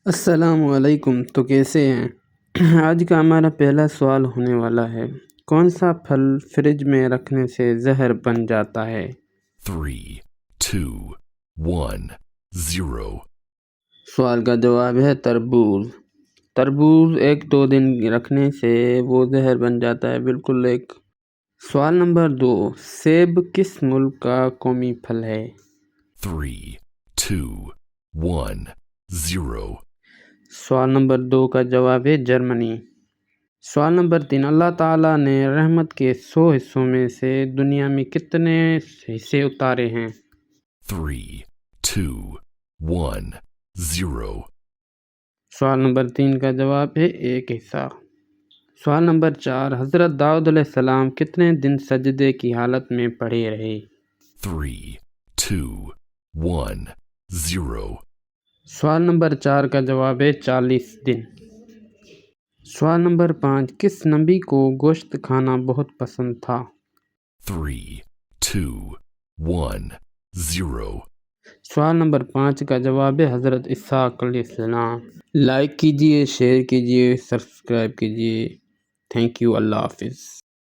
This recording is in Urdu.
السلام علیکم، تو کیسے ہیں؟ آج کا ہمارا پہلا سوال ہونے والا ہے، کون سا پھل فریج میں رکھنے سے زہر بن جاتا ہے؟ 3, 2, 1, 0. سوال کا جواب ہے تربوز۔ تربوز 1-2 دن رکھنے سے وہ زہر بن جاتا ہے، بالکل ایک۔ سوال نمبر 2، سیب کس ملک کا قومی پھل ہے؟ 3, 2, 1, 0. سوال نمبر 2 کا جواب ہے جرمنی۔ سوال نمبر 3، اللہ تعالیٰ نے رحمت کے 100 حصوں میں سے دنیا میں کتنے حصے اتارے ہیں؟ 3, 2, 1, 0. سوال نمبر 3 کا جواب ہے 1 حصہ۔ سوال نمبر 4، حضرت داؤد علیہ السلام کتنے دن سجدے کی حالت میں پڑے رہے؟ 3, 2, 1, 0. سوال نمبر 4 کا جواب ہے 40 دن۔ سوال نمبر 5، کس نبی کو گوشت کھانا بہت پسند تھا؟ 3, 2, 1, 0. سوال نمبر 5 کا جواب ہے حضرت اسحاق علیہ السلام۔ لائک کیجئے، شیئر کیجئے، سبسکرائب کیجئے۔ تھینک یو، اللہ حافظ۔